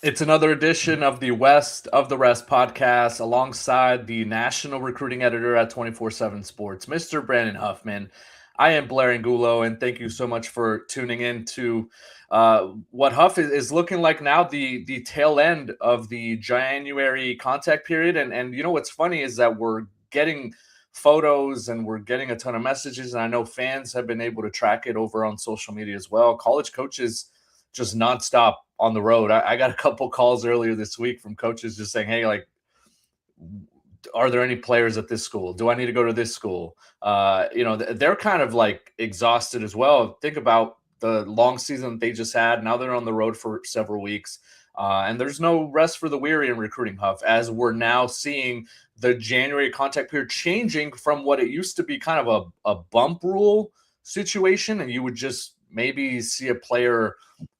It's another edition of the West of the Rest podcast alongside the national recruiting editor at 24/7 Sports, Mr. Brandon Huffman. I am Blair Angulo, and thank you so much for tuning in to what Huff is looking like now, the tail end of the January contact period. And you know what's funny is that we're getting photos and we're getting a ton of messages, and I know fans have been able to track it over on social media as well. College coaches just nonstop on the road. I got a couple calls earlier this week from coaches just saying, "Hey, like, are there any players at this school? Do I need to go to this school?" They're kind of like exhausted as well. Think about the long season that they just had. Now they're on the road for several weeks, and there's no rest for the weary in recruiting, Huff. As we're now seeing the January contact period changing from what it used to be, kind of a bump rule situation, and you would just maybe see a player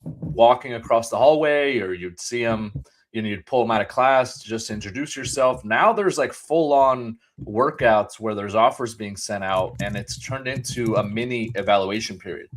walking across the hallway, or you'd see them, you'd pull them out of class to just introduce yourself. Now there's like full on workouts where there's offers being sent out, and it's turned into a mini evaluation period.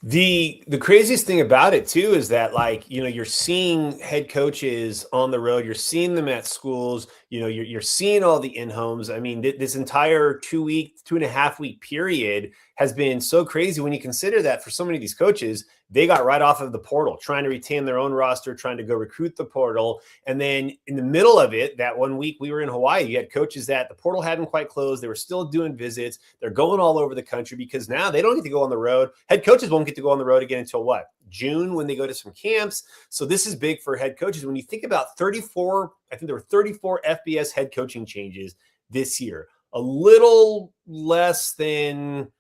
The craziest thing about it too is that, like, you're seeing head coaches on the road, you're seeing them at schools, you're seeing all the in-homes. I mean, this entire 2.5 week period has been so crazy when you consider that for so many of these coaches, they got right off of the portal, trying to retain their own roster, trying to go recruit the portal. And then in the middle of it, that 1 week we were in Hawaii, you had coaches that the portal hadn't quite closed. They were still doing visits. They're going all over the country because now they don't get to go on the road. Head coaches won't get to go on the road again until what? June, when they go to some camps. So this is big for head coaches. When you think about 34, I think there were 34 FBS head coaching changes this year, a little less than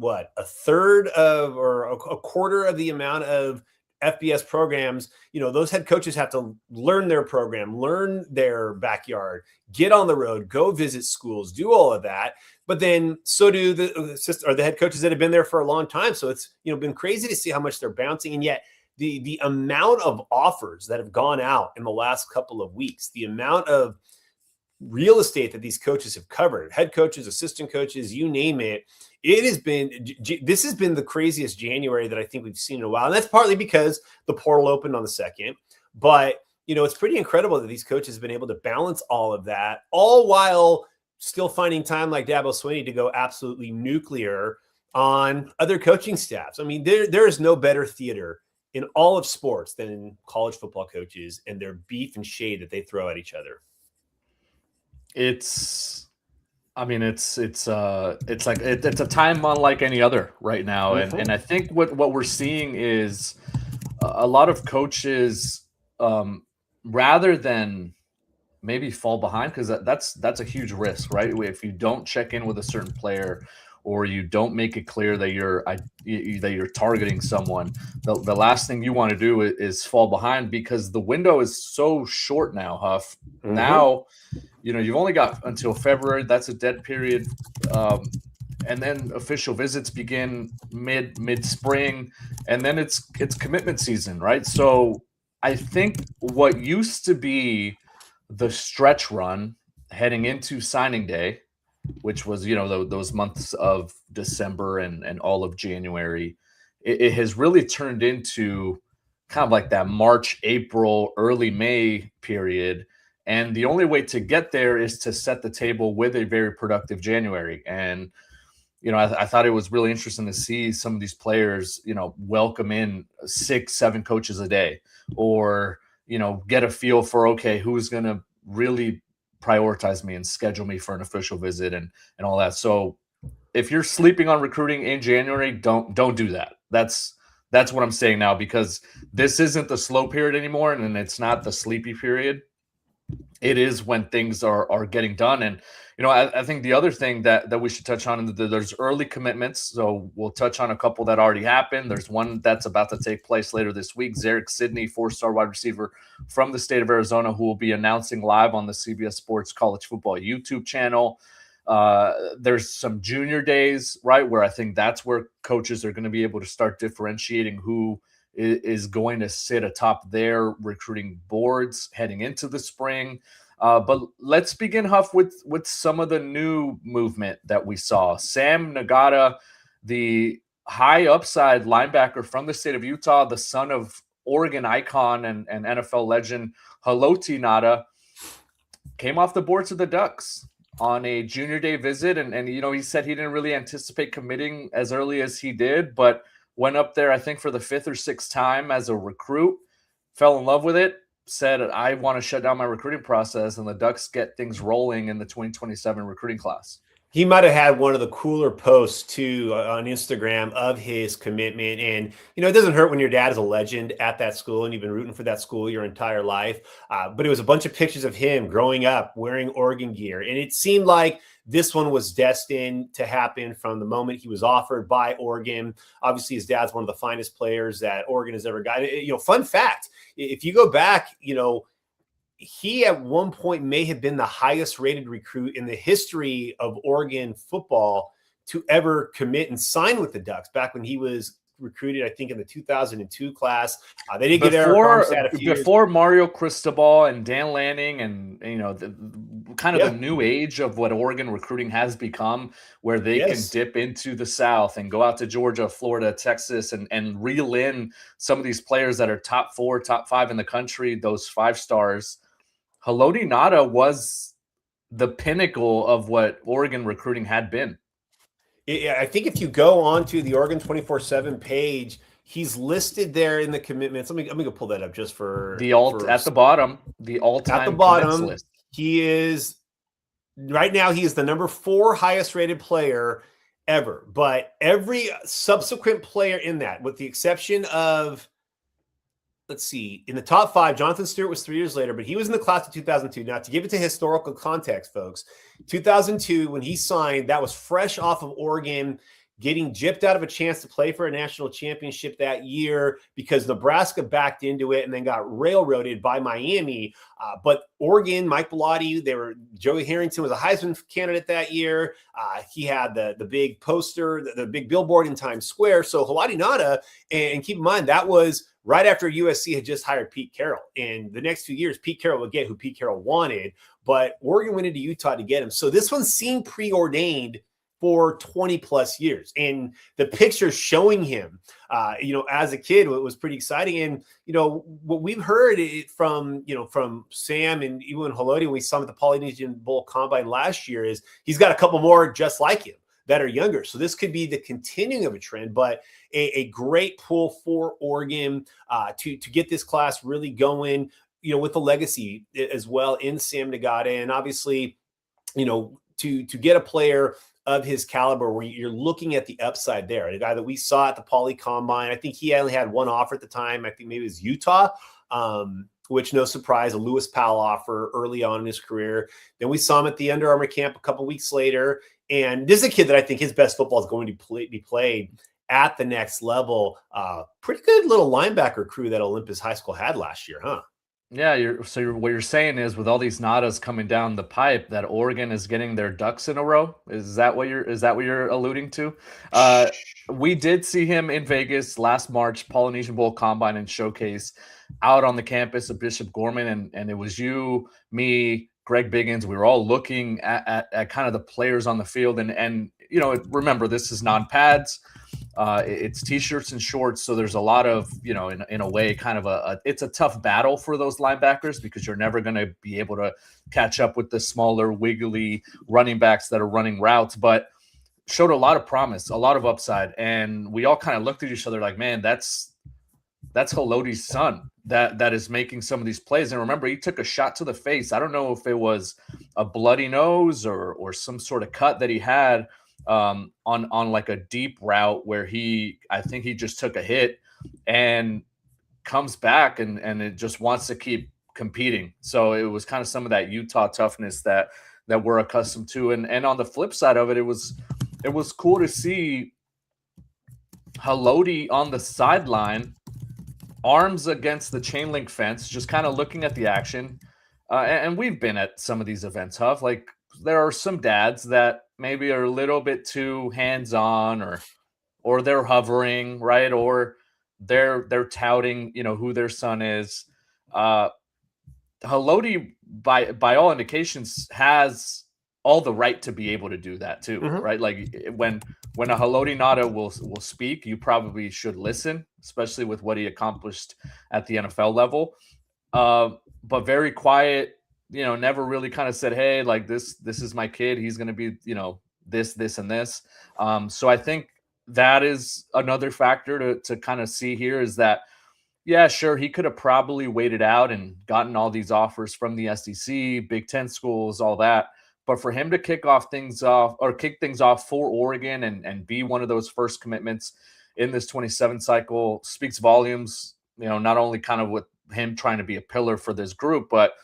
a third of, or a quarter of the amount of FBS programs. Those head coaches have to learn their program, learn their backyard, get on the road, go visit schools, do all of that. But then so do the head coaches that have been there for a long time. So it's, been crazy to see how much they're bouncing. And yet the amount of offers that have gone out in the last couple of weeks, the amount of real estate that these coaches have covered, head coaches, assistant coaches, you name it, this has been the craziest January that I think we've seen in a while. And that's partly because the portal opened on the 2nd. But, it's pretty incredible that these coaches have been able to balance all of that, all while still finding time, like Dabo Swinney, to go absolutely nuclear on other coaching staffs. I mean, there is no better theater in all of sports than college football coaches and their beef and shade that they throw at each other. It's like it's a time unlike any other right now. And I think what we're seeing is a lot of coaches, rather than maybe fall behind, because that's a huge risk, right? If you don't check in with a certain player, or you don't make it clear that you're targeting someone, the last thing you want to do is fall behind, because the window is so short now, Huff. Now, you've only got until February. That's a dead period. And then official visits begin mid-spring, and then it's commitment season, right? So I think what used to be the stretch run heading into signing day, which was, those months of December and all of January, it has really turned into kind of like that March, April, early May period. And the only way to get there is to set the table with a very productive January. And, I thought it was really interesting to see some of these players, welcome in 6-7 coaches a day, or, get a feel for, okay, who's going to really prioritize me and schedule me for an official visit and all that. So if you're sleeping on recruiting in January, don't do that. That's what I'm saying now, because this isn't the slow period anymore, and it's not the sleepy period. It is when things are getting done. And, I think the other thing that we should touch on, there's early commitments. So we'll touch on a couple that already happened. There's one that's about to take place later this week. Zarek Sidney, 4-star wide receiver from the state of Arizona, who will be announcing live on the CBS Sports College Football YouTube channel. There's some junior days, right, where I think that's where coaches are going to be able to start differentiating who is going to sit atop their recruiting boards heading into the spring. But let's begin, Huff, with some of the new movement that we saw. Sam Nagata, the high upside linebacker from the state of Utah, the son of Oregon icon and NFL legend Haloti Ngata came off the boards of the Ducks on a junior day visit. And he said he didn't really anticipate committing as early as he did, but went up there, I think, for the 5th or 6th time as a recruit, fell in love with it, said, I want to shut down my recruiting process, and the Ducks get things rolling in the 2027 recruiting class. He might have had one of the cooler posts too on Instagram of his commitment. And, it doesn't hurt when your dad is a legend at that school and you've been rooting for that school your entire life. But it was a bunch of pictures of him growing up wearing Oregon gear. And it seemed like this one was destined to happen from the moment he was offered by Oregon. Obviously, his dad's one of the finest players that Oregon has ever got. Fun fact, if you go back, he at one point may have been the highest rated recruit in the history of Oregon football to ever commit and sign with the Ducks back when he was recruited, I think, in the 2002 class. They didn't get there before Mario Cristobal and Dan Lanning and, the new age of what Oregon recruiting has become, where they can dip into the South and go out to Georgia, Florida, Texas, and reel in some of these players that are top 4, top 5 in the country, those 5 stars. Haloti Ngata was the pinnacle of what Oregon recruiting had been. I think if you go onto the Oregon 24/7 page, he's listed there in the commitments. Let me go pull that up just for at the bottom, the all-time at the bottom list. He is right now. He is the number 4 highest rated player ever, but every subsequent player in that, with the exception of, let's see, in the top 5, Jonathan Stewart was 3 years later, but he was in the class of 2002. Now, to give it to historical context, folks, 2002, when he signed, that was fresh off of Oregon getting gypped out of a chance to play for a national championship that year because Nebraska backed into it and then got railroaded by Miami. But Oregon, Mike Bellotti, Joey Harrington was a Heisman candidate that year. He had the big poster, the big billboard in Times Square. So Haloti Ngata, and keep in mind, that was right after USC had just hired Pete Carroll. And the next 2 years, Pete Carroll would get who Pete Carroll wanted, but Oregon went into Utah to get him. So this one seemed preordained for 20 plus years. And the pictures showing him, as a kid, it was pretty exciting. And, what we've heard from Sam and even Haloti, when we saw him at the Polynesian Bowl Combine last year, is he's got a couple more just like him that are younger. So this could be the continuing of a trend, but a great pull for Oregon to get this class really going, with the legacy as well in Sam Ngata. And obviously, to get a player of his caliber where you're looking at the upside there, the guy that we saw at the Poly Combine, I think he only had one offer at the time. I think maybe it was Utah, which, no surprise, a Lewis Powell offer early on in his career. Then we saw him at the Under Armour camp a couple weeks later. And this is a kid that I think his best football is going to be played at the next level. Pretty good little linebacker crew that Olympus High School had last year, huh? Yeah, what you're saying is, with all these Ngatas coming down the pipe, that Oregon is getting their ducks in a row. Is that what you're alluding to? We did see him in Vegas last March, Polynesian Bowl Combine and Showcase, out on the campus of Bishop Gorman, and it was you, me, Greg Biggins. We were all looking at kind of the players on the field, and remember, this is non-pads. It's t-shirts and shorts, so there's a lot of, in a way, kind of it's a tough battle for those linebackers because you're never going to be able to catch up with the smaller, wiggly running backs that are running routes, but showed a lot of promise, a lot of upside, and we all kind of looked at each other like, man, that's Haloti's son that is making some of these plays. And remember, he took a shot to the face. I don't know if it was a bloody nose or some sort of cut that he had on like a deep route where I think he just took a hit and comes back and it just wants to keep competing. So it was kind of some of that Utah toughness that we're accustomed to. And on the flip side of it, it was cool to see Haloti on the sideline, arms against the chain link fence, just kind of looking at the action. And we've been at some of these events, Huff. Like, there are some dads that maybe are a little bit too hands-on or they're hovering, right? Or they're touting, who their son is. Haloti, by all indications, has all the right to be able to do that too, right? Like when a Haloti Ngata will speak, you probably should listen, especially with what he accomplished at the NFL level. But very quiet, never really kind of said, hey, like this is my kid. He's going to be, this, and this. So I think that is another factor to kind of see here is that, yeah, sure, he could have probably waited out and gotten all these offers from the SEC, Big Ten schools, all that. But for him to kick things off for Oregon and be one of those first commitments in this 27 cycle speaks volumes, not only kind of with him trying to be a pillar for this group, but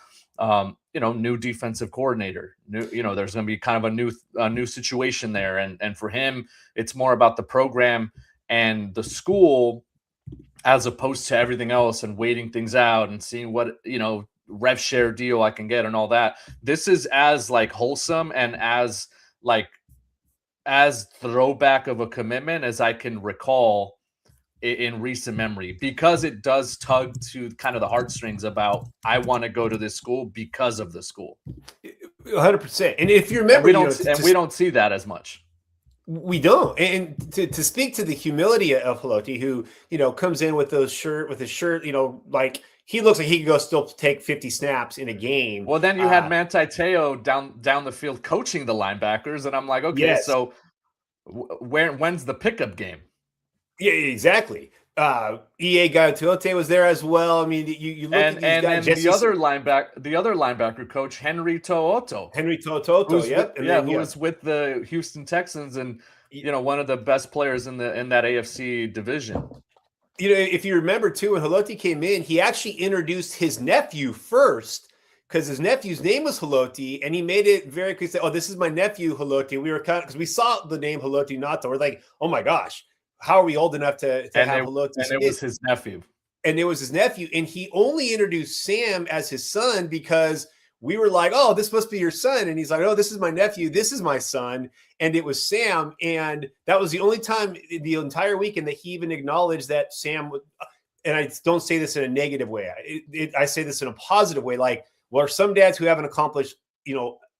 new defensive coordinator, there's going to be kind of a new situation there. And for him, it's more about the program and the school as opposed to everything else and waiting things out and seeing what, rev share deal I can get and all that. This is as like wholesome and as throwback of a commitment as I can recall in recent memory, because it does tug to kind of the heartstrings about, I want to go to this school because of the school. 100%. And if you remember, we don't see that as much. We don't. And to speak to the humility of Haloti, who, comes in with his shirt, like he looks like he could go still take 50 snaps in a game. Well, then you had Manti Te'o down the field coaching the linebackers. And I'm like, okay, yes. So when's the pickup game? Yeah, exactly. EA Gaoteote was there as well. I mean, you look at these guys. And the other linebacker coach, Henry To'oTo'o. Who was with the Houston Texans and one of the best players in that AFC division. If you remember too, when Haloti came in, he actually introduced his nephew first, because his nephew's name was Haloti, and he made it very clear. Oh, this is my nephew Haloti. We were because we saw the name Haloti Ngata. We're like, oh my gosh. How are we old enough to have Haloti? And it was his nephew. And it was his nephew. And he only introduced Sam as his son because we were like, oh, this must be your son. And he's like, oh, this is my nephew. This is my son. And it was Sam. And that was the only time the entire weekend that he even acknowledged that Sam would. And I don't say this in a negative way. I say this in a positive way. Like, well, some dads who haven't accomplished,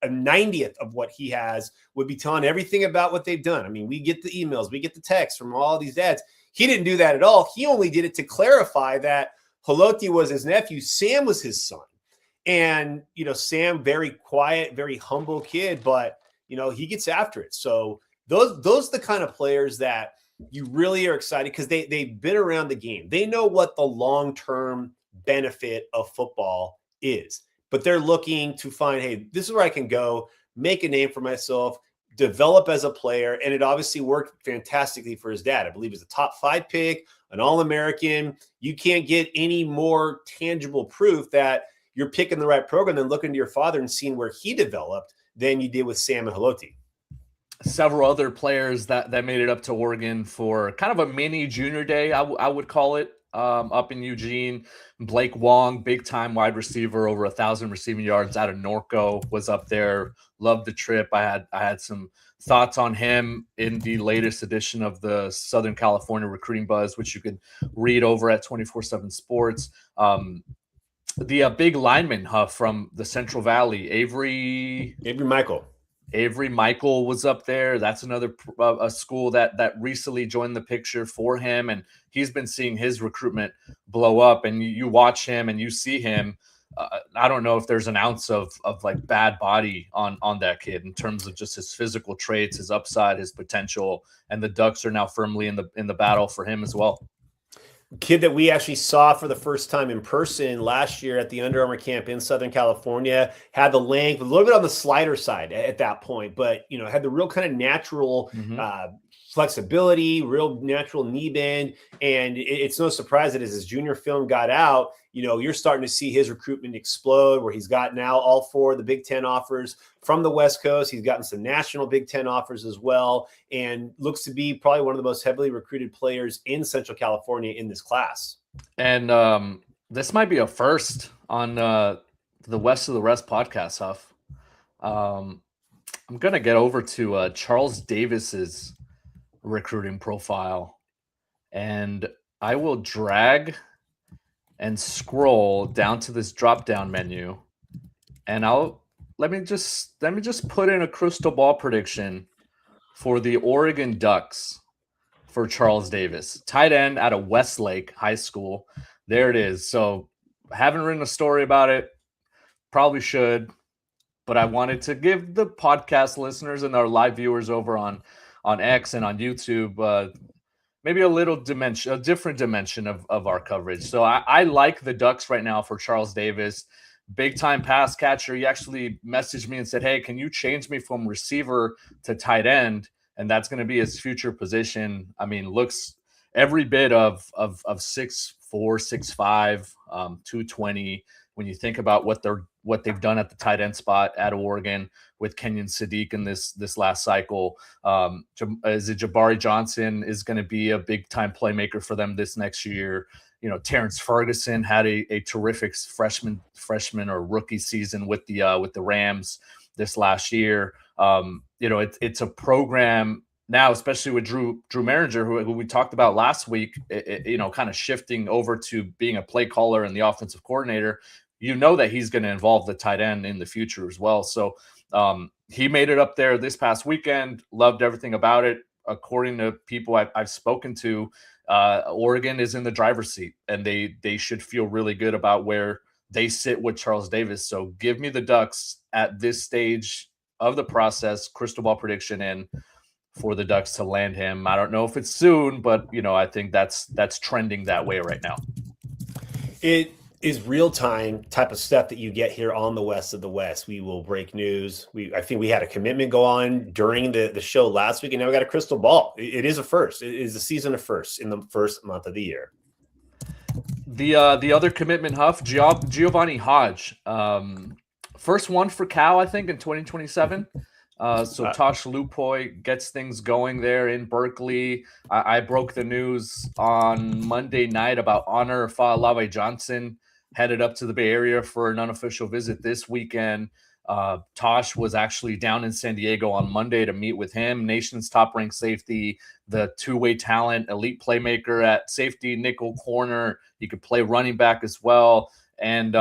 a 90th of what he has would be telling everything about what they've done. I mean, we get the emails, we get the texts from all these dads. He didn't do that at all. He only did it to clarify that Haloti was his nephew. Sam was his son. And, Sam, very quiet, very humble kid, but, he gets after it. So those are the kind of players that you really are excited because they've been around the game. They know what the long-term benefit of football is. But they're looking to find, hey, this is where I can go, make a name for myself, develop as a player. And it obviously worked fantastically for his dad. I believe he's a top 5 pick, an All-American. You can't get any more tangible proof that you're picking the right program than looking to your father and seeing where he developed than you did with Sam and Haloti. Several other players that made it up to Oregon for kind of a mini junior day, I would call it. Up in Eugene, Blake Wong, big time wide receiver, over 1,000 receiving yards out of Norco, was up there. Loved the trip. I had some thoughts on him in the latest edition of the Southern California Recruiting Buzz, which you can read over at 24/7 Sports. The big lineman from the Central Valley, Avery Michael was up there. That's another a school that recently joined the picture for him, and he's been seeing his recruitment blow up. And you watch him and you see him. I don't know if there's an ounce of like bad body on that kid in terms of just his physical traits, his upside, his potential. And the Ducks are now firmly in the battle for him as well. Kid that we actually saw for the first time in person last year at the Under Armour camp in Southern California, had the length, a little bit on the slider side at that point, but, had the real kind of natural flexibility, real natural knee bend. And it's no surprise that as his junior film got out, you're starting to see his recruitment explode, where he's got now all 4 of the Big Ten offers from the West Coast. He's gotten some national Big Ten offers as well, and looks to be probably one of the most heavily recruited players in Central California in this class. And this might be a first on the West of the Rest podcast, Huff. I'm going to get over to Charles Davis's recruiting profile, and I will drag and scroll down to this drop-down menu, and I'll let me just put in a crystal ball prediction for the Oregon Ducks for Charles Davis, tight end out of Westlake High School. There it is. So I haven't written a story about it. Probably should, but I wanted to give the podcast listeners and our live viewers over on X and on YouTube maybe a different dimension of our coverage. So I like the Ducks right now for Charles Davis, big time pass catcher. He actually messaged me and said, "Hey, can you change me from receiver to tight end?" And that's going to be his future position. I mean, looks every bit of 6'4", 6'5", 220. When you think about what they've done at the tight end spot at Oregon with Kenyon Sadiq in this last cycle, is it Jabari Johnson is going to be a big time playmaker for them this next year. You know, Terrence Ferguson had a terrific freshman or rookie season with the Rams this last year. You know, it's a program now, especially with Drew Maringer, who we talked about last week, you know, kind of shifting over to being a play caller and the offensive coordinator. You know that he's going to involve the tight end in the future as well. So he made it up there this past weekend. Loved everything about it. According to people I've spoken to, Oregon is in the driver's seat, and they should feel really good about where they sit with Charles Davis. So give me the Ducks at this stage of the process. Crystal ball prediction in for the Ducks to land him. I don't know if it's soon, but you know, I think that's trending that way right now. It is real-time type of stuff that you get here on the West of the West. We will break news. I think we had a commitment go on during the show last week, and now we got a crystal ball. It is a first. It is a season of firsts in the first month of the year. The other commitment, Huff, Giovanni Hodge. First one for Cal, I think, in 2027. So Tosh Lupoy gets things going there in Berkeley. I broke the news on Monday night about Honor Fa'alave Johnson headed up to the Bay Area for an unofficial visit this weekend. Tosh was actually down in San Diego on Monday to meet with him, nation's top-ranked safety, the two-way talent, elite playmaker at safety, nickel, corner. He could play running back as well. And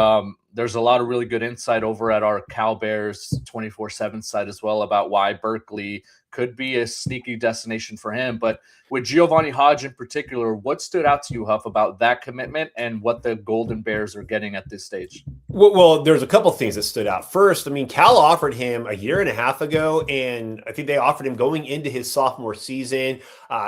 there's a lot of really good insight over at our Cal Bears 24/7 site as well about why Berkeley could be a sneaky destination for him. But with Giovanni Hodge in particular, what stood out to you, Huff, about that commitment and what the Golden Bears are getting at this stage? Well, there's a couple things that stood out. First, I mean, Cal offered him a year and a half ago, and I think they offered him going into his sophomore season.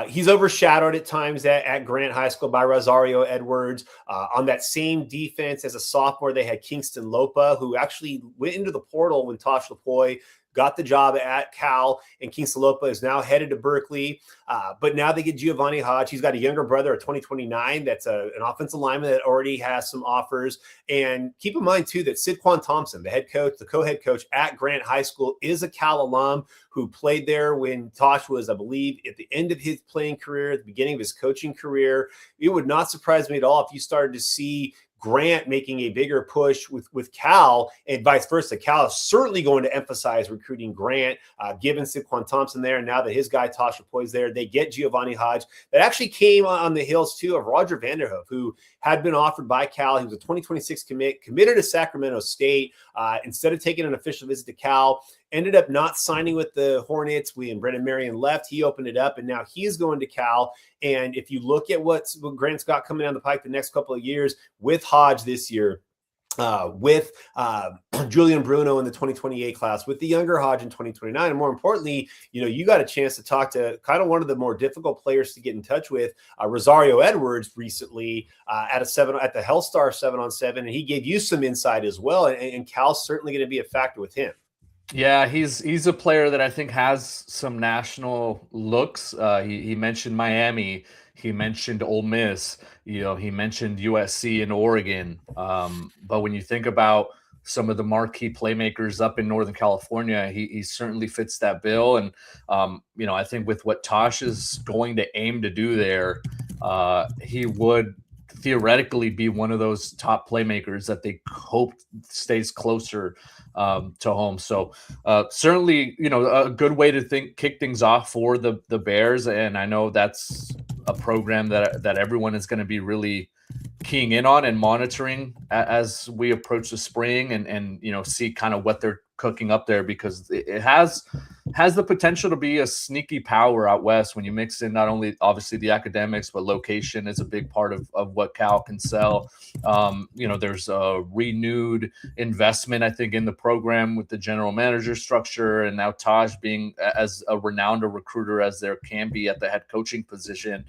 He's overshadowed at times at Grant High School by Rosario Edwards. On that same defense as a sophomore, they had Kingston Lopa, who actually went into the portal when Tosh Lupoy got the job at Cal, and Kingston Lopa is now headed to Berkeley. But now they get Giovanni Hodge. He's got a younger brother, a 2029. That's an offensive lineman that already has some offers. And keep in mind, too, that Sidquan Thompson, the head coach, the co-head coach at Grant High School, is a Cal alum who played there when Tosh was, I believe, at the end of his playing career, at the beginning of his coaching career. It would not surprise me at all if you started to see Grant making a bigger push with Cal and vice versa. Cal is certainly going to emphasize recruiting Grant, given Sidquan Thompson there. And now that his guy Tosh Lupoy is there, they get Giovanni Hodge. That actually came on the heels, too, of Roger Vanderhoof, who had been offered by Cal. He was a 2026 committed to Sacramento State. Instead of taking an official visit to Cal, ended up not signing with the Hornets. When Brendan Marion left, he opened it up, and now he's going to Cal. And if you look at what Grant's got coming down the pike the next couple of years with Hodge this year, with Julian Bruno in the 2028 class, with the younger Hodge in 2029, and more importantly, you got a chance to talk to kind of one of the more difficult players to get in touch with, Rosario Edwards, recently at the Hellstar 7-on-7, and he gave you some insight as well. And Cal's certainly going to be a factor with him. Yeah, he's a player that I think has some national looks. He mentioned Miami. He mentioned Ole Miss. He mentioned USC and Oregon. But when you think about some of the marquee playmakers up in Northern California, he certainly fits that bill. And I think with what Tosh is going to aim to do there, he would theoretically be one of those top playmakers that they hope stays closer to home. So certainly, a good way to kick things off for the Bears. And I know that's a program that everyone is going to be really keying in on and monitoring as we approach the spring and see kind of what they're cooking up there, because it has the potential to be a sneaky power out west when you mix in not only obviously the academics, but location is a big part of what Cal can sell. There's a renewed investment, I think, in the program with the general manager structure, and now Taj being as a renowned a recruiter as there can be at the head coaching position.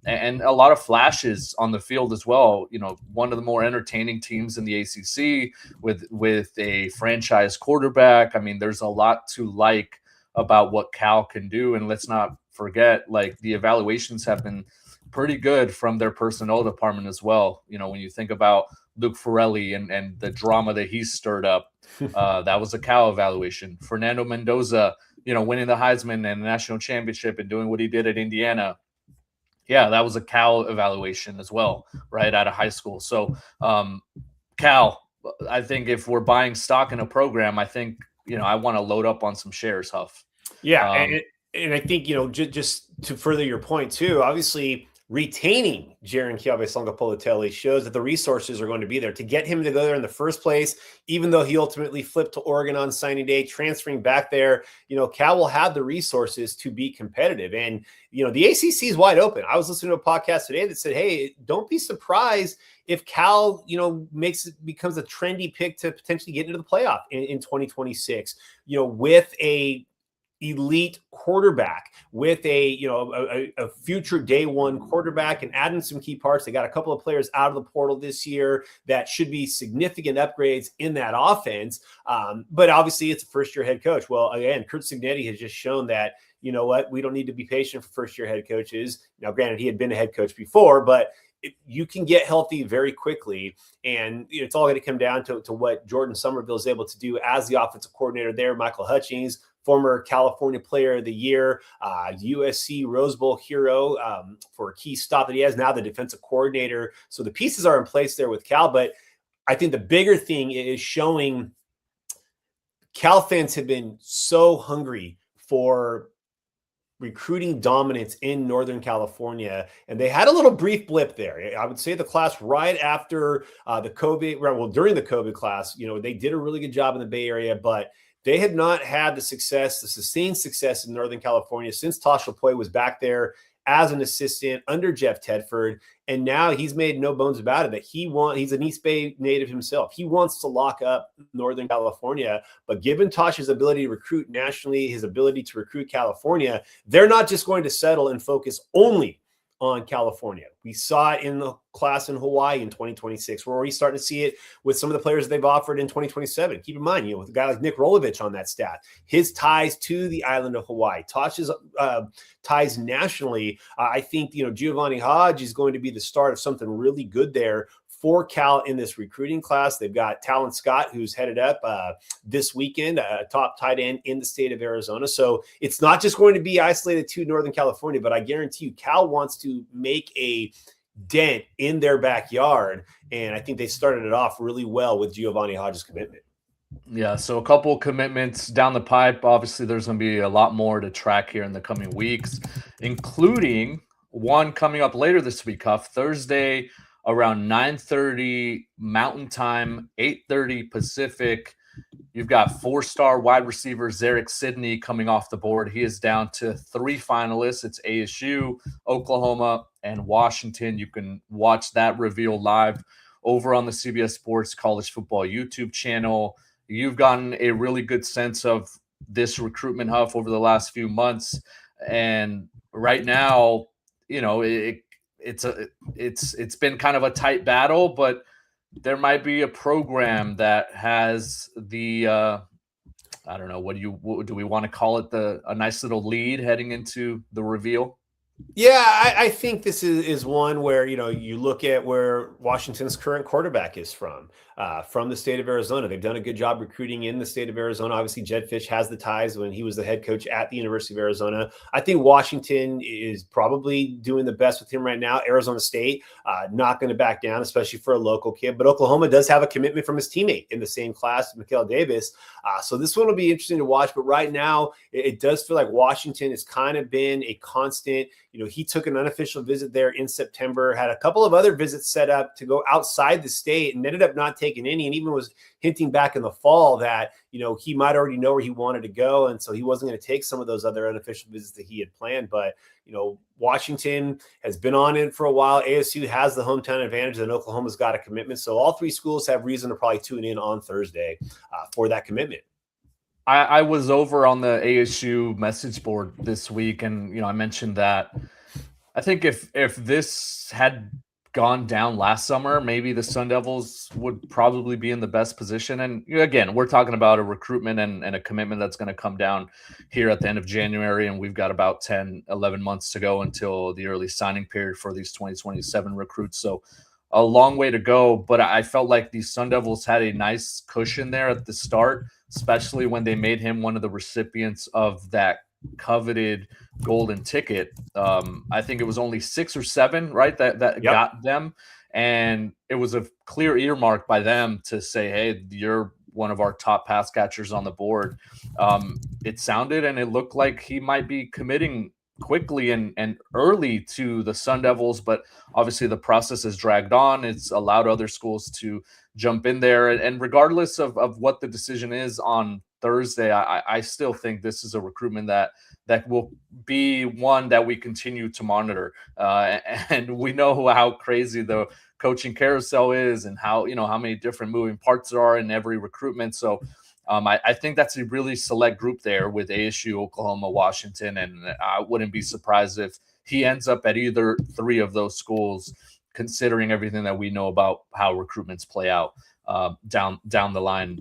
And a lot of flashes on the field as well. One of the more entertaining teams in the ACC with a franchise quarterback. I mean, there's a lot to like about what Cal can do. And let's not forget, like, the evaluations have been pretty good from their personnel department as well. When you think about Luke Ferrelli and the drama that he's stirred up, that was a Cal evaluation. Fernando Mendoza, winning the Heisman and the national championship and doing what he did at Indiana. Yeah, that was a Cal evaluation as well, right, out of high school. So Cal, I think if we're buying stock in a program, I think, I want to load up on some shares, Huff. Yeah. And I think, just to further your point too, obviously retaining Jaron Kealve-Sanga-Politelli shows that the resources are going to be there to get him to go there in the first place, even though he ultimately flipped to Oregon on signing day, transferring back there. Cal will have the resources to be competitive. And, the ACC is wide open. I was listening to a podcast today that said, hey, don't be surprised if Cal, becomes a trendy pick to potentially get into the playoff in 2026, with a elite quarterback, with a future day one quarterback, and adding some key parts. They got a couple of players out of the portal this year that should be significant upgrades in that offense. But obviously it's a first year head coach. Well, again, Curt Cignetti has just shown that, we don't need to be patient for first year head coaches. Now, granted, he had been a head coach before, but you can get healthy very quickly. And it's all going to come down to what Jordan Somerville is able to do as the offensive coordinator there. Michael Hutchings, former California Player of the Year, USC Rose Bowl hero for a key stop that he has, now the defensive coordinator. So the pieces are in place there with Cal. But I think the bigger thing is showing Cal fans have been so hungry for recruiting dominance in Northern California. And they had a little brief blip there. I would say the class right after the COVID, during the COVID class, they did a really good job in the Bay Area, but they had not had the sustained success in Northern California since Tosh Lupoi was back there as an assistant under Jeff Tedford. And now he's made no bones about it that he's an East Bay native himself. He wants to lock up Northern California, but given Tosh's ability to recruit nationally, his ability to recruit California, they're not just going to settle and focus only on California. We saw it in the class in Hawaii in 2026. We're already starting to see it with some of the players that they've offered in 2027. Keep in mind, with a guy like Nick Rolovich on that staff, his ties to the island of Hawaii, Tosh's ties nationally. I think, Giovanni Hodge is going to be the start of something really good there for Cal in this recruiting class. They've got Talon Scott, who's headed up this weekend, a top tight end in the state of Arizona. So it's not just going to be isolated to Northern California, but I guarantee you Cal wants to make a dent in their backyard. And I think they started it off really well with Giovanni Hodge's commitment. Yeah, so a couple commitments down the pipe. Obviously, there's going to be a lot more to track here in the coming weeks, including one coming up later this week, Huff, Thursday, around 9:30 Mountain Time, 8:30 Pacific. You've got four-star wide receiver Zarek Sidney coming off the board. He is down to 3 finalists. It's ASU, Oklahoma, and Washington. You can watch that reveal live over on the CBS Sports College Football YouTube channel. You've gotten a really good sense of this recruitment, Huff, over the last few months. And right now, it's been kind of a tight battle, but there might be a program that has the I don't know, what do we want to call it, a nice little lead heading into the reveal? Yeah, I think this is one where, you look at where Washington's current quarterback is from the state of Arizona. They've done a good job recruiting in the state of Arizona. Obviously, Jedd Fisch has the ties when he was the head coach at the University of Arizona. I think Washington is probably doing the best with him right now. Arizona State, not going to back down, especially for a local kid. But Oklahoma does have a commitment from his teammate in the same class, Mikael Davis. So this one will be interesting to watch. But right now, it does feel like Washington has kind of been a constant, he took an unofficial visit there in September, had a couple of other visits set up to go outside the state, and ended up not taking any, and even was hinting back in the fall that, he might already know where he wanted to go. And so he wasn't going to take some of those other unofficial visits that he had planned. But, Washington has been on it for a while. ASU has the hometown advantage, and Oklahoma's got a commitment. So all three schools have reason to probably tune in on Thursday for that commitment. I was over on the ASU message board this week, and I mentioned that I think if this had gone down last summer, maybe the Sun Devils would probably be in the best position. And again, we're talking about a recruitment and a commitment that's going to come down here at the end of January, and we've got about 10, 11 months to go until the early signing period for these 2027 recruits. So a long way to go, but I felt like the Sun Devils had a nice cushion there at the start, especially when they made him one of the recipients of that coveted golden ticket. I think it was only 6 or 7, right? That got them. And it was a clear earmark by them to say, hey, you're one of our top pass catchers on the board. It sounded and it looked like he might be committing quickly and early to the Sun Devils, but obviously the process has dragged on. It's allowed other schools to jump in there. And regardless of what the decision is on Thursday, I still think this is a recruitment that will be one that we continue to monitor. And we know how crazy the coaching carousel is, and how many different moving parts there are in every recruitment. So I think that's a really select group there with ASU, Oklahoma, Washington, and I wouldn't be surprised if he ends up at either 3 of those schools, considering everything that we know about how recruitments play out down the line.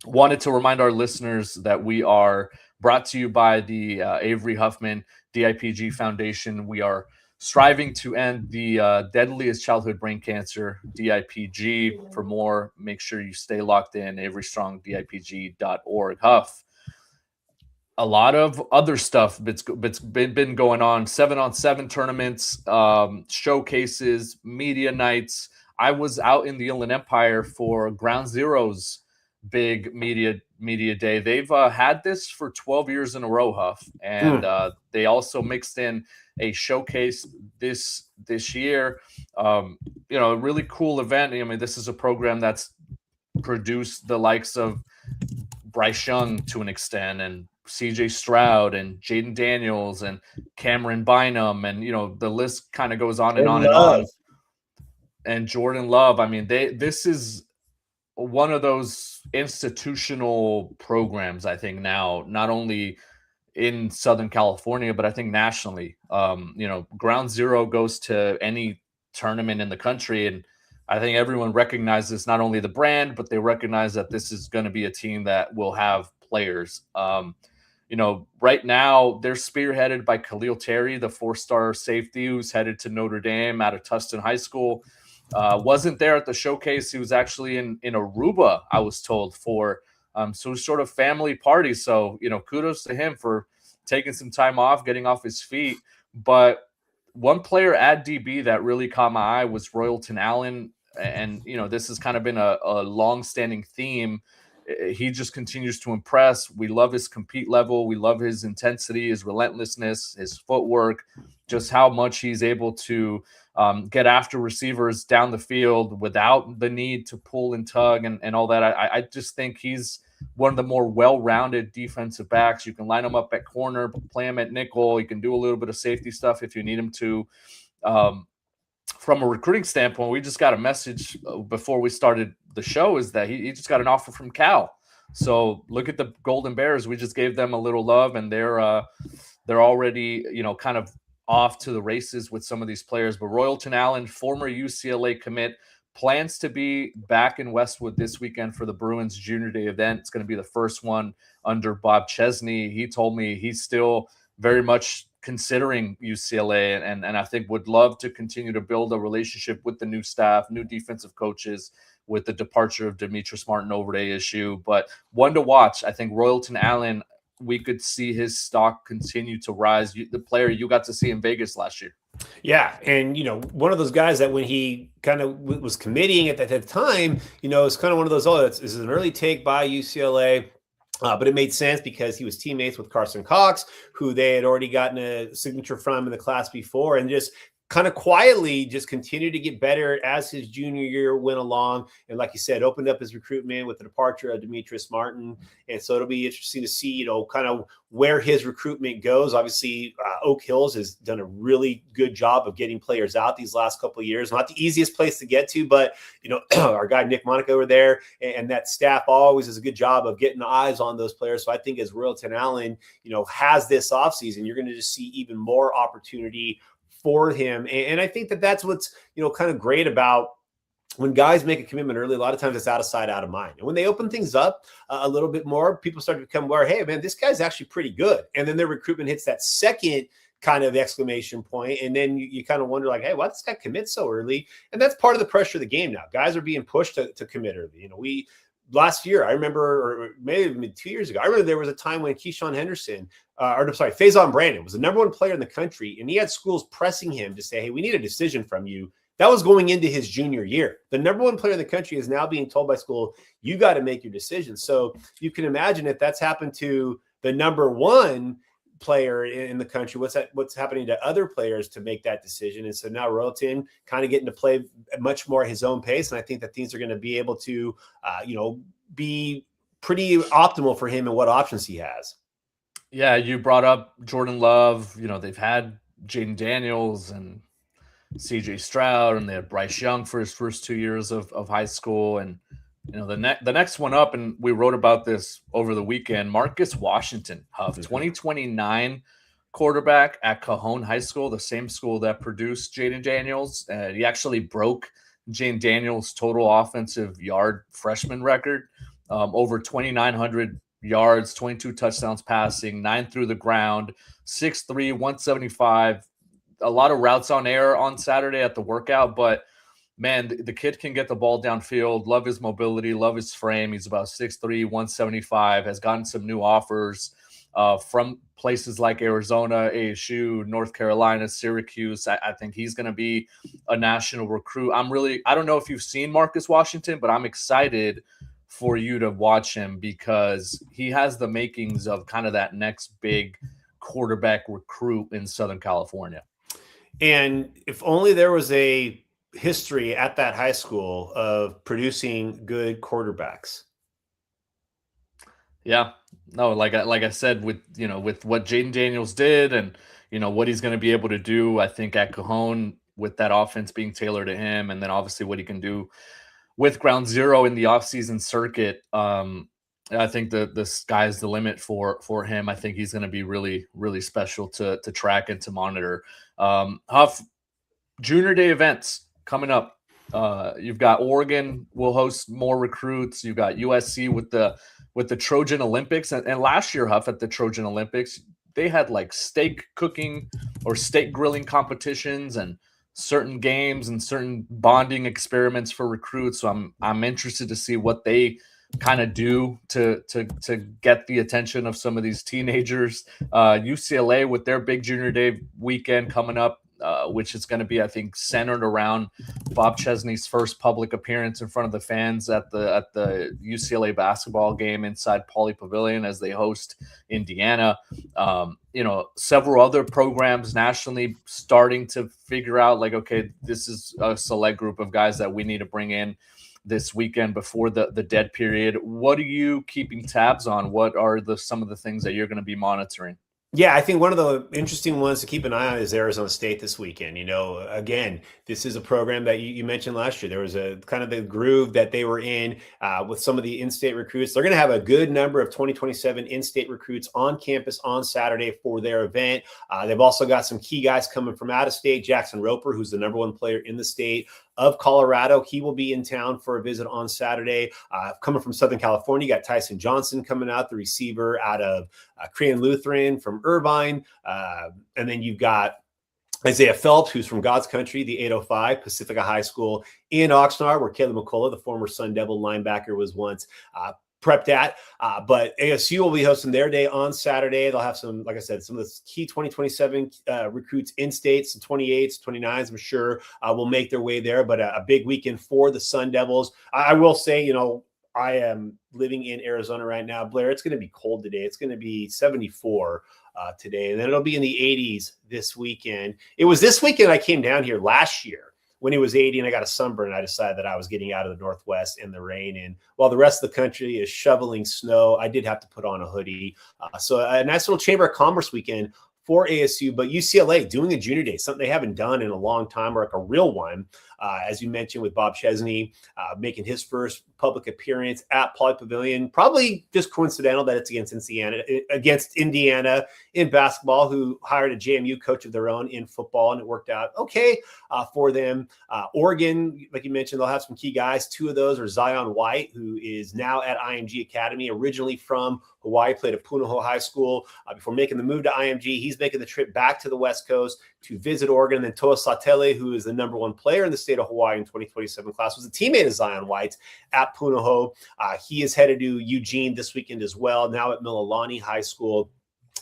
Wanted to remind our listeners that we are brought to you by the Avery Huffman DIPG Foundation. We are striving to end the deadliest childhood brain cancer, DIPG. For more, make sure you stay locked in, averystrongdipg.org. Huff, a lot of other stuff that's been going on, 7-on-7 tournaments, showcases, media nights. I was out in the Inland Empire for Ground Zero's big media day. They've had this for 12 years in a row, Huff, and they also mixed in a showcase this year. A really cool event. I mean, this is a program that's produced the likes of Bryce Young to an extent, and CJ Stroud, and Jaden Daniels, and Cameron Bynum, and the list kind of goes on and on and on. And Jordan Love. I mean, this is one of those institutional programs, I think, now, not only in Southern California, but I think nationally. Ground Zero goes to any tournament in the country, and I think everyone recognizes not only the brand, but they recognize that this is going to be a team that will have players. Right now they're spearheaded by Khalil Terry, the 4-star safety who's headed to Notre Dame out of Tustin High School. Wasn't there at the showcase. He was actually in Aruba, I was told, for so sort of family party. So, kudos to him for taking some time off, getting off his feet. But one player at DB that really caught my eye was Royalton Allen. And, this has kind of been a long-standing theme. He just continues to impress. We love his compete level. We love his intensity, his relentlessness, his footwork, just how much he's able to get after receivers down the field without the need to pull and tug and all that. I just think he's one of the more well-rounded defensive backs. You can line him up at corner, play him at nickel. You can do a little bit of safety stuff if you need him to. From a recruiting standpoint, we just got a message before we started the show is that he just got an offer from Cal. So look at the Golden Bears. We just gave them a little love, and they're already, kind of off to the races with some of these players. But Royalton Allen, former UCLA commit, plans to be back in Westwood this weekend for the Bruins Junior Day event. It's going to be the first one under Bob Chesney. He told me he's still very much considering UCLA and I think would love to continue to build a relationship with the new staff, new defensive coaches, with the departure of Demetrius Martin over to ASU. But one to watch. I think Royalton Allen, we could see his stock continue to rise. The player you got to see in Vegas last year. Yeah. And, one of those guys that when he kind of was committing at the time, it's kind of one of those, this is an early take by UCLA. But it made sense because he was teammates with Carson Cox, who they had already gotten a signature from in the class before, and just kind of quietly just continued to get better as his junior year went along. And like you said, opened up his recruitment with the departure of Demetrius Martin. And so it'll be interesting to see, kind of where his recruitment goes. Obviously, Oak Hills has done a really good job of getting players out these last couple of years. Not the easiest place to get to, but, our guy Nick Monica over there and that staff always does a good job of getting eyes on those players. So I think as Royalton Allen, has this offseason, you're going to just see even more opportunity for him. And I think that that's what's, kind of great about when guys make a commitment early. A lot of times it's out of sight, out of mind. And when they open things up a little bit more, people start to become aware, hey, man, this guy's actually pretty good. And then their recruitment hits that second kind of exclamation point. And then you kind of wonder, like, hey, why does this guy commit so early? And that's part of the pressure of the game now. Guys are being pushed to commit early. Last year, I remember, or maybe 2 years ago, I remember there was a time when Keyshawn Henderson, Faison Brandon was the number one player in the country, and he had schools pressing him to say, hey, we need a decision from you. That was going into his junior year. The number one player in the country is now being told by school, you got to make your decision. So you can imagine if that's happened to the number one player in the country, what's happening to other players to make that decision. And so now Royalton kind of getting to play much more his own pace. And I think that things are going to be able to, be pretty optimal for him and what options he has. Yeah, you brought up Jordan Love. They've had Jaden Daniels and CJ Stroud, and they had Bryce Young for his first 2 years of high school. And the next one up, and we wrote about this over the weekend, Marcus Washington, 2029 quarterback at Cajon High School, the same school that produced Jaden Daniels. He actually broke Jaden Daniels' total offensive yard freshman record, over 2,900 yards, 22 touchdowns passing, 9 through the ground, 6'3", 175. A lot of routes on air on Saturday at the workout, but man, the kid can get the ball downfield. Love his mobility, love his frame. He's about 6'3", 175, has gotten some new offers from places like Arizona, ASU, North Carolina, Syracuse. I think he's going to be a national recruit. I don't know if you've seen Marcus Washington, but I'm excited for you to watch him because he has the makings of kind of that next big quarterback recruit in Southern California. And if only there was a history at that high school of producing good quarterbacks. Yeah, no, like I said, with what Jaden Daniels did and what he's going to be able to do, I think at Cajon with that offense being tailored to him, and then obviously what he can do with Ground Zero in the offseason circuit. I think the sky's the limit for him. I think he's going to be really, really special to track and to monitor. Huff, Junior Day events coming up. You've got Oregon will host more recruits. You've got USC with the Trojan Olympics. And last year, Huff, at the Trojan Olympics, they had like steak cooking or steak grilling competitions and certain games and certain bonding experiments for recruits. So I'm interested to see what they kind of do to get the attention of some of these teenagers. UCLA with their big Junior Day weekend coming up, which is going to be, I think, centered around Bob Chesney's first public appearance in front of the fans at the UCLA basketball game inside Pauley Pavilion as they host Indiana. Several other programs nationally starting to figure out, like, okay, this is a select group of guys that we need to bring in this weekend before the dead period. What are you keeping tabs on? What are some of the things that you're going to be monitoring? Yeah, I think one of the interesting ones to keep an eye on is Arizona State this weekend. Again, this is a program that you mentioned last year. There was a kind of the groove that they were in with some of the in-state recruits. They're going to have a good number of 2027 in-state recruits on campus on Saturday for their event. They've also got some key guys coming from out of state. Jackson Roper, who's the number one player in the state of Colorado. He will be in town for a visit on Saturday. Coming from Southern California, you got Tyson Johnson coming out, the receiver out of Korean Lutheran from Irvine. And then you've got Isaiah Phelps, who's from God's Country, the 805 Pacifica High School in Oxnard, where Caleb McCullough, the former Sun Devil linebacker, was once prepped at. But ASU will be hosting their day on Saturday. They'll have some, like I said, some of the key 2027 recruits in state, some 28s, 29s, I'm sure will make their way there. But a big weekend for the Sun Devils. I will say, I am living in Arizona right now, Blair, it's going to be cold today. It's going to be 74 today, and then it'll be in the 80s this weekend. It was this weekend I came down here last year when it was 80 and I got a sunburn. I decided that I was getting out of the Northwest in the rain. And while the rest of the country is shoveling snow, I did have to put on a hoodie. So a nice little Chamber of Commerce weekend for ASU, but UCLA doing a junior day, something they haven't done in a long time, or like a real one. As you mentioned, with Bob Chesney making his first public appearance at Pauley Pavilion. Probably just coincidental that it's against Indiana in basketball, who hired a JMU coach of their own in football, and it worked out okay for them. Oregon, like you mentioned, they'll have some key guys. Two of those are Zion White, who is now at IMG Academy, originally from Hawaii, played at Punahou High School before making the move to IMG. He's making the trip back to the West Coast to visit Oregon. And then Toa Satele, who is the number one player in the state of Hawaii in 2027 class, was a teammate of Zion White at Punahou. He is headed to Eugene this weekend as well, now at Mililani High School.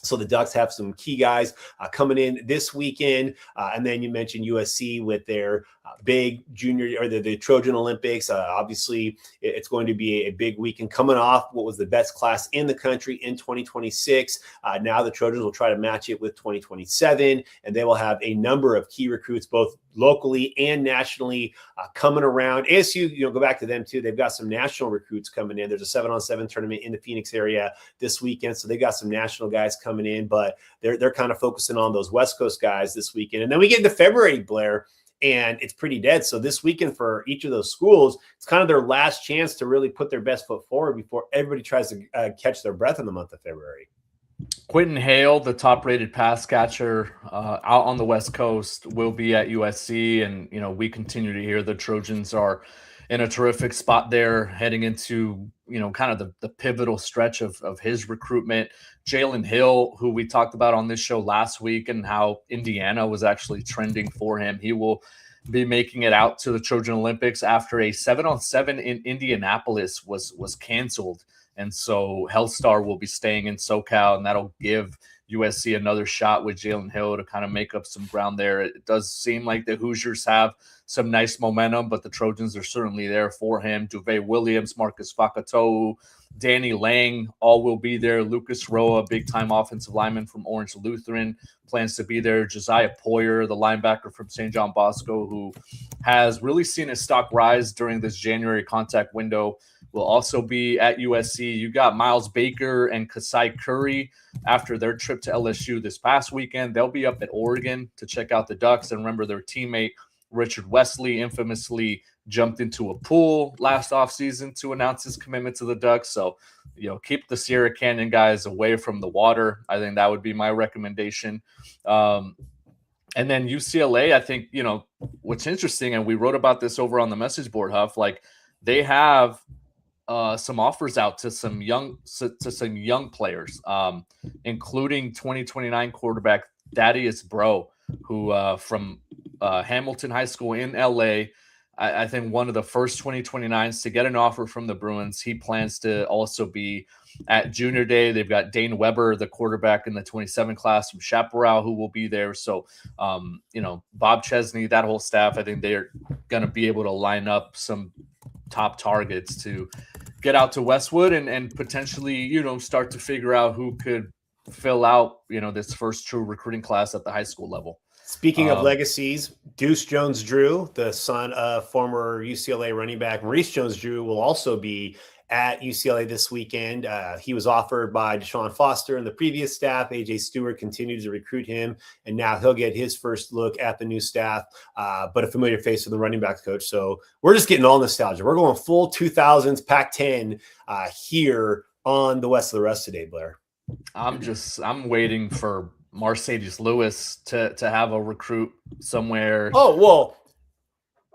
So the Ducks have some key guys coming in this weekend. And then you mentioned USC with their big junior, or the Trojan Olympics. Obviously, it's going to be a big weekend coming off what was the best class in the country in 2026. Now the Trojans will try to match it with 2027, and they will have a number of key recruits, both locally and nationally, coming around. ASU, go back to them too. They've got some national recruits coming in. There's a 7-on-7 tournament in the Phoenix area this weekend, so they got some national guys coming in, but they're kind of focusing on those West Coast guys this weekend. And then we get into February, Blair, and it's pretty dead. So this weekend for each of those schools, it's kind of their last chance to really put their best foot forward before everybody tries to catch their breath in the month of February. Quentin Hale, the top-rated pass catcher out on the West Coast, will be at USC, and we continue to hear the Trojans are in a terrific spot there, heading into kind of the pivotal stretch of his recruitment. Jalen Hill, who we talked about on this show last week, and how Indiana was actually trending for him, he will be making it out to the Trojan Olympics after a 7-on-7 in Indianapolis was canceled. And so Hellstar will be staying in SoCal, and that'll give USC another shot with Jalen Hill to kind of make up some ground there. It does seem like the Hoosiers have some nice momentum, but the Trojans are certainly there for him. Duve Williams, Marcus Fakatou, Danny Lang, all will be there. Lucas Roa, big-time offensive lineman from Orange Lutheran, plans to be there. Josiah Poyer, the linebacker from St. John Bosco, who has really seen his stock rise during this January contact window, will also be at USC. You got Miles Baker and Kasai Curry after their trip to LSU this past weekend. They'll be up at Oregon to check out the Ducks. And remember, their teammate Richard Wesley infamously jumped into a pool last offseason to announce his commitment to the Ducks. So, keep the Sierra Canyon guys away from the water. I think that would be my recommendation. And then UCLA, I think, what's interesting, and we wrote about this over on the message board, Huff, like they have some offers out to some young players, including 2029 quarterback Thaddeus Bro, who from Hamilton High School in LA. I think one of the first 2029s to get an offer from the Bruins. He plans to also be at Junior Day. They've got Dane Weber, the quarterback in the 27 class from Chaparral, who will be there. So, Bob Chesney, that whole staff, I think they're going to be able to line up some top targets to get out to Westwood and potentially, start to figure out who could fill out, this first true recruiting class at the high school level. Speaking of legacies, Deuce Jones-Drew, the son of former UCLA running back Maurice Jones-Drew, will also be at UCLA this weekend. He was offered by Deshaun Foster and the previous staff. AJ Stewart continued to recruit him, and now he'll get his first look at the new staff, but a familiar face for the running backs coach. So we're just getting all nostalgia. We're going full 2000s Pac-10 here on the West of the Rest today, Blair. I'm waiting for Mercedes Lewis to have a recruit somewhere. Oh, well,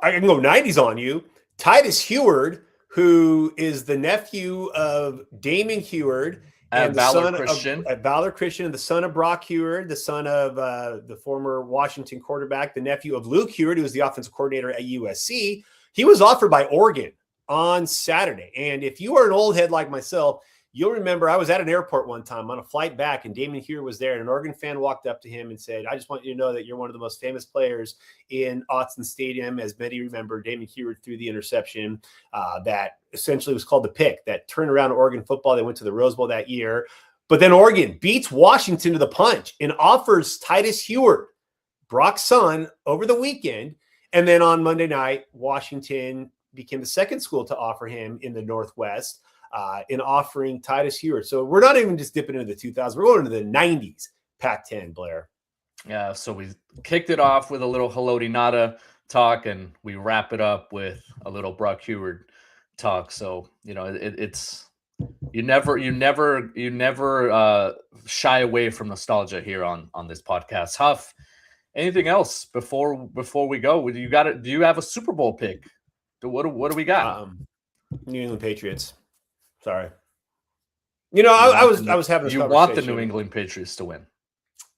I can go 90s on you. Titus Heward, who is the nephew of Damon Heward at Valor Christian, and the son of Brock Heward, the son of the former Washington quarterback, the nephew of Luke Heward, who was the offensive coordinator at USC. He was offered by Oregon on Saturday. And if you are an old head like myself, You'll remember I was at an airport one time on a flight back, and Damon Huer was there, and an Oregon fan walked up to him and said, I just want you to know that you're one of the most famous players in Autzen Stadium. As many remember, Damon Huer threw the interception that essentially was called the pick that turned around Oregon football. They went to the Rose Bowl that year. But then Oregon beats Washington to the punch and offers Titus Huer, Brock's son, over the weekend. And then on Monday night, Washington became the second school to offer him in the Northwest in offering Titus Huer. So we're not even just dipping into the 2000s. We're going into the 90s Pac-10, Blair. Yeah, so we kicked it off with a little Haloti Ngata talk, and we wrap it up with a little Brock Huard talk. So, it's you never shy away from nostalgia here on this podcast. Huff, anything else before we go? Do you have a Super Bowl pick? What do we got? New England Patriots. Sorry. I was having this You want the New England Patriots to win.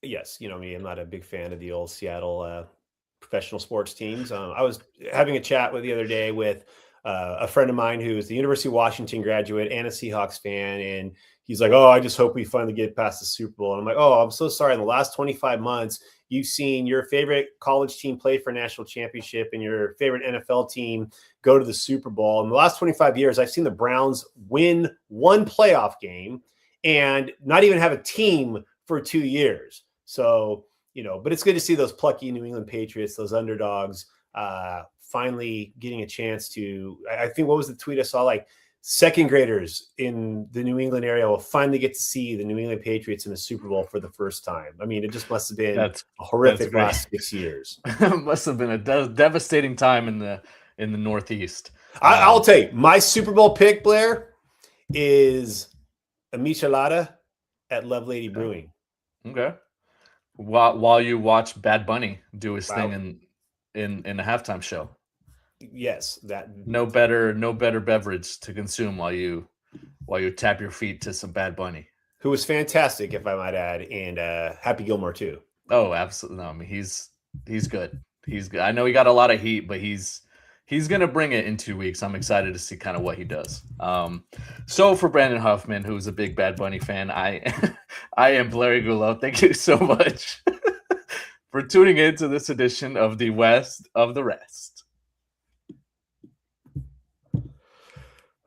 Yes. Me, I'm not a big fan of the old Seattle professional sports teams. I was having a chat the other day with a friend of mine who is the University of Washington graduate and a Seahawks fan. And he's like, oh, I just hope we finally get past the Super Bowl. And I'm like, oh, I'm so sorry. In the last 25 months, you've seen your favorite college team play for a national championship and your favorite NFL team go to the Super Bowl. In the last 25 years, I've seen the Browns win one playoff game and not even have a team for 2 years. So, but it's good to see those plucky New England Patriots, those underdogs, finally getting a chance to, I think, what was the tweet I saw? Like, second graders in the New England area will finally get to see the New England Patriots in a Super Bowl for the first time. I mean, it just must have been a horrific last 6 years. It must have been a devastating time in the Northeast. I'll tell you, my Super Bowl pick, Blair, is a michelada at Love Lady Brewing. Okay. While you watch Bad Bunny do his thing in a halftime show. Yes, that no better beverage to consume while you tap your feet to some Bad Bunny, who was fantastic, if I might add, and Happy Gilmore too. Oh, absolutely. No, I mean, he's good. He's good. I know he got a lot of heat, but he's gonna bring it in 2 weeks. I'm excited to see kind of what he does. So for Brandon Huffman, who's a big Bad Bunny fan, I am Larry Gullo. Thank you so much for tuning in to this edition of the West of the Rest.